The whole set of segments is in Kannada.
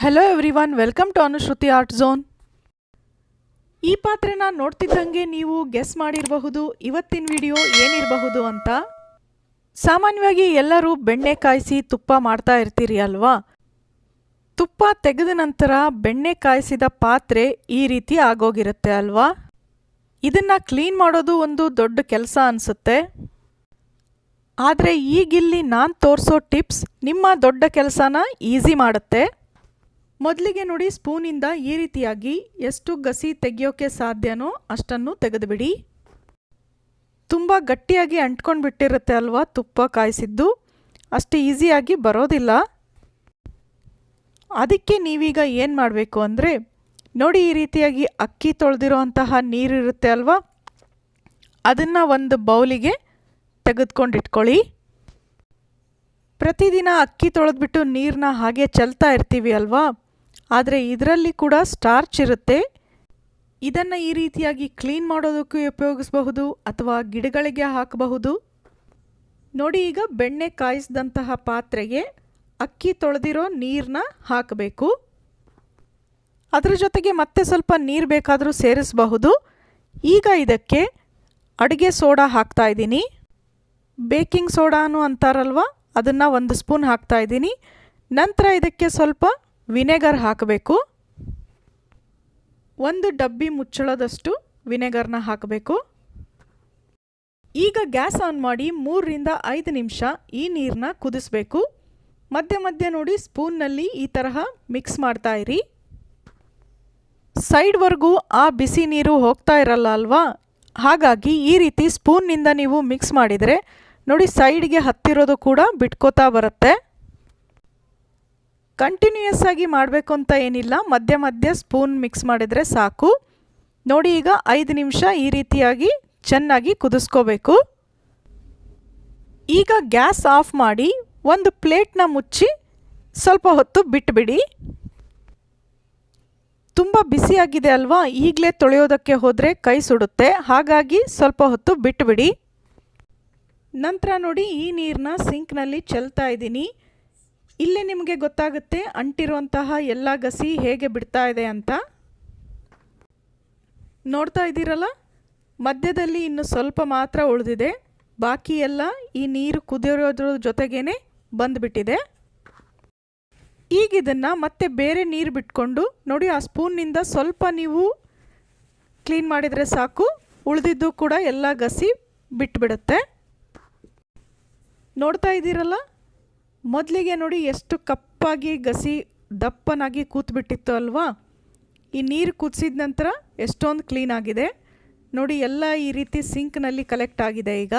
Hello everyone, welcome to Anushruti art zone. ಈ ಪಾತ್ರೆನ ನೋಡ್ತಿದ್ದಂಗೆ ನೀವು ಗೆಸ್ ಮಾಡಿರಬಹುದು ಇವತ್ತಿನ ವಿಡಿಯೋ ಏನಿರಬಹುದು ಅಂತ. ಸಾಮಾನ್ಯವಾಗಿ ಎಲ್ಲರೂ ಬೆಣ್ಣೆ ಕಾಯಿಸಿ ತುಪ್ಪ ಮಾಡ್ತಾ ಇರ್ತೀರಿ ಅಲ್ವಾ. ತುಪ್ಪ ತೆಗೆದ ನಂತರ ಬೆಣ್ಣೆ ಕಾಯಿಸಿದ ಪಾತ್ರೆ ಈ ರೀತಿ ಆಗೋಗಿರುತ್ತೆ ಅಲ್ವಾ. ಇದನ್ನು ಕ್ಲೀನ್ ಮಾಡೋದು ಒಂದು ದೊಡ್ಡ ಕೆಲಸ ಅನಿಸುತ್ತೆ. ಆದರೆ ಈಗಿಲ್ಲಿ ನಾನು ತೋರಿಸೋ ಟಿಪ್ಸ್ ನಿಮ್ಮ ದೊಡ್ಡ ಕೆಲಸನ ಈಸಿ ಮಾಡುತ್ತೆ. ಮೊದಲಿಗೆ ನೋಡಿ, ಸ್ಪೂನಿಂದ ಈ ರೀತಿಯಾಗಿ ಎಷ್ಟು ಗಸಿ ತೆಗೆಯೋಕೆ ಸಾಧ್ಯನೋ ಅಷ್ಟನ್ನು ತೆಗೆದುಬಿಡಿ. ತುಂಬ ಗಟ್ಟಿಯಾಗಿ ಅಂಟ್ಕೊಂಡು ಬಿಟ್ಟಿರುತ್ತೆ ಅಲ್ವಾ ತುಪ್ಪ ಕಾಯಿಸಿದ್ದು, ಅಷ್ಟು ಈಸಿಯಾಗಿ ಬರೋದಿಲ್ಲ. ಅದಕ್ಕೆ ನೀವೀಗ ಏನು ಮಾಡಬೇಕು ಅಂದರೆ, ನೋಡಿ ಈ ರೀತಿಯಾಗಿ ಅಕ್ಕಿ ತೊಳೆದಿರೋಂತಹ ನೀರಿರುತ್ತೆ ಅಲ್ವಾ, ಅದನ್ನು ಒಂದು ಬೌಲಿಗೆ ತೆಗೆದುಕೊಂಡಿಟ್ಕೊಳ್ಳಿ. ಪ್ರತಿದಿನ ಅಕ್ಕಿ ತೊಳೆದ್ಬಿಟ್ಟು ನೀರನ್ನ ಹಾಗೆ ಚೆಲ್ತಾ ಇರ್ತೀವಿ ಅಲ್ವಾ, ಆದರೆ ಇದರಲ್ಲಿ ಕೂಡ ಸ್ಟಾರ್ಚ್ ಇರುತ್ತೆ. ಇದನ್ನು ಈ ರೀತಿಯಾಗಿ ಕ್ಲೀನ್ ಮಾಡೋದಕ್ಕೂ ಉಪಯೋಗಿಸಬಹುದು ಅಥವಾ ಗಿಡಗಳಿಗೆ ಹಾಕಬಹುದು. ನೋಡಿ, ಈಗ ಬೆಣ್ಣೆ ಕಾಯಿಸಿದಂತಹ ಪಾತ್ರೆಗೆ ಅಕ್ಕಿ ತೊಳೆದಿರೋ ನೀರನ್ನ ಹಾಕಬೇಕು. ಅದರ ಜೊತೆಗೆ ಮತ್ತೆ ಸ್ವಲ್ಪ ನೀರು ಬೇಕಾದರೂ ಸೇರಿಸಬಹುದು. ಈಗ ಇದಕ್ಕೆ ಅಡುಗೆ ಸೋಡಾ ಹಾಕ್ತಾ ಇದ್ದೀನಿ. ಬೇಕಿಂಗ್ ಸೋಡಾನು ಅಂತಾರಲ್ವ, ಅದನ್ನು 1 ಸ್ಪೂನ್ ಹಾಕ್ತಾ ಇದ್ದೀನಿ. ನಂತರ ಇದಕ್ಕೆ ಸ್ವಲ್ಪ ವಿನೆಗರ್ ಹಾಕಬೇಕು. 1 ಡಬ್ಬಿ ಮುಚ್ಚಳದಷ್ಟು ವಿನೆಗರ್ನ ಹಾಕಬೇಕು. ಈಗ ಗ್ಯಾಸ್ ಆನ್ ಮಾಡಿ 3 ರಿಂದ 5 ನಿಮಿಷ ಈ ನೀರನ್ನ ಕುದಿಸ್ಬೇಕು. ಮಧ್ಯ ಮಧ್ಯ ನೋಡಿ ಸ್ಪೂನ್ನಲ್ಲಿ ಈ ತರಹ ಮಿಕ್ಸ್ ಮಾಡ್ತಾ ಇರಿ. ಸೈಡ್ವರೆಗೂ ಆ ಬಿಸಿ ನೀರು ಹೋಗ್ತಾ ಇರಲ್ಲ ಅಲ್ವಾ, ಹಾಗಾಗಿ ಈ ರೀತಿ ಸ್ಪೂನ್ನಿಂದ ನೀವು ಮಿಕ್ಸ್ ಮಾಡಿದರೆ ನೋಡಿ ಸೈಡ್ಗೆ ಹತ್ತಿರೋದು ಕೂಡ ಬಿಟ್ಕೋತಾ ಬರುತ್ತೆ. ಕಂಟಿನ್ಯೂಯಸ್ ಆಗಿ ಮಾಡಬೇಕು ಅಂತ ಏನಿಲ್ಲ, ಮಧ್ಯ ಮಧ್ಯ ಸ್ಪೂನ್ ಮಿಕ್ಸ್ ಮಾಡಿದರೆ ಸಾಕು. ನೋಡಿ, ಈಗ 5 ನಿಮಿಷ ಈ ರೀತಿಯಾಗಿ ಚೆನ್ನಾಗಿ ಕುದಿಸ್ಕೋಬೇಕು. ಈಗ ಗ್ಯಾಸ್ ಆಫ್ ಮಾಡಿ ಒಂದು ಪ್ಲೇಟ್ನ ಮುಚ್ಚಿ ಸ್ವಲ್ಪ ಹೊತ್ತು ಬಿಟ್ಟುಬಿಡಿ. ತುಂಬ ಬಿಸಿಯಾಗಿದೆ ಅಲ್ವಾ, ಈಗಲೇ ತೊಳೆಯೋದಕ್ಕೆ ಹೋದರೆ ಕೈ ಸುಡುತ್ತೆ, ಹಾಗಾಗಿ ಸ್ವಲ್ಪ ಹೊತ್ತು ಬಿಟ್ಟುಬಿಡಿ. ನಂತರ ನೋಡಿ, ಈ ನೀರನ್ನ ಸಿಂಕ್ನಲ್ಲಿ ಚೆಲ್ತಾ ಇದ್ದೀನಿ. ಇಲ್ಲೇ ನಿಮಗೆ ಗೊತ್ತಾಗುತ್ತೆ ಅಂಟಿರುವಂತಹ ಎಲ್ಲ ಗಸಿ ಹೇಗೆ ಬಿಡ್ತಾ ಇದೆ ಅಂತ. ನೋಡ್ತಾ ಇದ್ದೀರಲ್ಲ, ಮಧ್ಯದಲ್ಲಿ ಇನ್ನು ಸ್ವಲ್ಪ ಮಾತ್ರ ಉಳಿದಿದೆ, ಬಾಕಿ ಎಲ್ಲ ಈ ನೀರು ಕುದಿಯೋದ್ರ ಜೊತೆಗೇನೆ ಬಂದುಬಿಟ್ಟಿದೆ. ಈಗ ಇದನ್ನು ಮತ್ತೆ ಬೇರೆ ನೀರು ಬಿಟ್ಕೊಂಡು ನೋಡಿ ಆ ಸ್ಪೂನ್ನಿಂದ ಸ್ವಲ್ಪ ನೀವು ಕ್ಲೀನ್ ಮಾಡಿದರೆ ಸಾಕು, ಉಳಿದಿದ್ದು ಕೂಡ ಎಲ್ಲ ಗಸಿ ಬಿಟ್ಟುಬಿಡುತ್ತೆ. ನೋಡ್ತಾ ಇದ್ದೀರಲ್ಲ, ಮೊದಲಿಗೆ ನೋಡಿ ಎಷ್ಟು ಕಪ್ಪಾಗಿ ಗಸಿ ದಪ್ಪನಾಗಿ ಕೂತ್ಬಿಟ್ಟಿತ್ತು ಅಲ್ವಾ. ಈ ನೀರು ಕುದಿಸಿದ ನಂತರ ಎಷ್ಟೊಂದು ಕ್ಲೀನ್ ಆಗಿದೆ ನೋಡಿ, ಎಲ್ಲ ಈ ರೀತಿ ಸಿಂಕ್ನಲ್ಲಿ ಕಲೆಕ್ಟ್ ಆಗಿದೆ. ಈಗ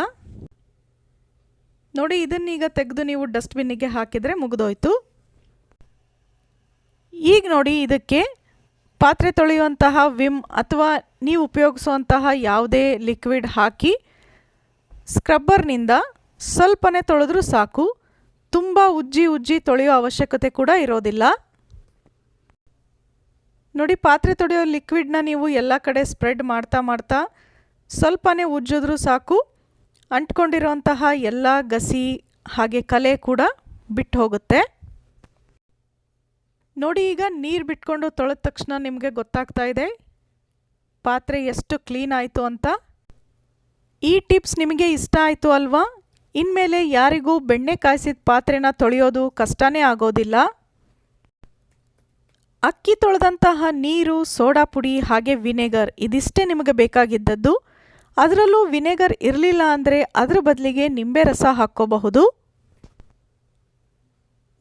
ನೋಡಿ, ಇದನ್ನೀಗ ತೆಗೆದು ನೀವು ಡಸ್ಟ್ಬಿನ್ನಿಗೆ ಹಾಕಿದರೆ ಮುಗಿದೋಯ್ತು. ಈಗ ನೋಡಿ, ಇದಕ್ಕೆ ಪಾತ್ರೆ ತೊಳೆಯುವಂತಹ ವಿಮ್ ಅಥವಾ ನೀವು ಉಪಯೋಗಿಸುವಂತಹ ಯಾವುದೇ ಲಿಕ್ವಿಡ್ ಹಾಕಿ ಸ್ಕ್ರಬ್ಬರ್ನಿಂದ ಸ್ವಲ್ಪನೇ ತೊಳೆದ್ರೂ ಸಾಕು. ತುಂಬ ಉಜ್ಜಿ ತೊಳೆಯೋ ಅವಶ್ಯಕತೆ ಕೂಡ ಇರೋದಿಲ್ಲ. ನೋಡಿ, ಪಾತ್ರೆ ತೊಳೆಯೋ ಲಿಕ್ವಿಡ್ನ ನೀವು ಎಲ್ಲ ಕಡೆ ಸ್ಪ್ರೆಡ್ ಮಾಡ್ತಾ ಸ್ವಲ್ಪನೇ ಉಜ್ಜಿದ್ರೂ ಸಾಕು, ಅಂಟ್ಕೊಂಡಿರೋಂತಹ ಎಲ್ಲ ಗಸಿ ಹಾಗೆ ಕಲೆ ಕೂಡ ಬಿಟ್ಟು ಹೋಗುತ್ತೆ. ನೋಡಿ, ಈಗ ನೀರು ಬಿಟ್ಕೊಂಡು ತೊಳೆದ ತಕ್ಷಣ ನಿಮಗೆ ಗೊತ್ತಾಗ್ತಾ ಇದೆ ಪಾತ್ರೆ ಎಷ್ಟು ಕ್ಲೀನ್ ಆಯಿತು ಅಂತ. ಈ ಟಿಪ್ಸ್ ನಿಮಗೆ ಇಷ್ಟ ಆಯಿತು ಅಲ್ವಾ. ಇನ್ಮೇಲೆ ಯಾರಿಗೂ ಬೆಣ್ಣೆ ಕಾಯಿಸಿದ ಪಾತ್ರೆನ ತೊಳೆಯೋದು ಕಷ್ಟನೇ ಆಗೋದಿಲ್ಲ. ಅಕ್ಕಿ ತೊಳೆದಂತಹ ನೀರು, ಸೋಡಾ ಪುಡಿ ಹಾಗೆ ವಿನೆಗರ್ ಇದಿಷ್ಟೇ ನಿಮಗೆ ಬೇಕಾಗಿದ್ದದ್ದು. ಅದರಲ್ಲೂ ವಿನೆಗರ್ ಇರಲಿಲ್ಲ ಅಂದರೆ ಅದರ ಬದಲಿಗೆ ನಿಂಬೆ ರಸ ಹಾಕ್ಕೋಬಹುದು.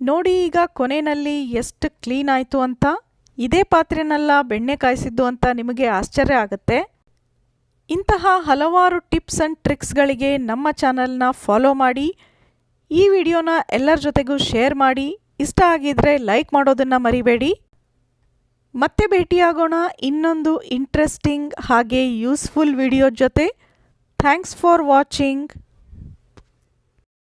ನೋಡಿ, ಈಗ ಕೊನೆಯಲ್ಲಿ ಎಷ್ಟು ಕ್ಲೀನ್ ಆಯಿತು ಅಂತ. ಇದೇ ಪಾತ್ರೆನೆಲ್ಲ ಬೆಣ್ಣೆ ಕಾಯಿಸಿದ್ದು ಅಂತ ನಿಮಗೆ ಆಶ್ಚರ್ಯ ಆಗುತ್ತೆ. ಇಂತಹ ಹಲವಾರು ಟಿಪ್ಸ್ ಆ್ಯಂಡ್ ಟ್ರಿಕ್ಸ್ಗಳಿಗೆ ನಮ್ಮ ಚಾನಲ್ನ ಫಾಲೋ ಮಾಡಿ, ಈ ವಿಡಿಯೋನ ಎಲ್ಲರ ಜೊತೆಗೂ ಶೇರ್ ಮಾಡಿ. ಇಷ್ಟ ಆಗಿದ್ರೆ ಲೈಕ್ ಮಾಡೋದನ್ನು ಮರಿಬೇಡಿ. ಮತ್ತೆ ಭೇಟಿಯಾಗೋಣ ಇನ್ನೊಂದು ಇಂಟ್ರೆಸ್ಟಿಂಗ್ ಹಾಗೆ ಯೂಸ್ಫುಲ್ ವಿಡಿಯೋ ಜೊತೆ. Thanks for watching.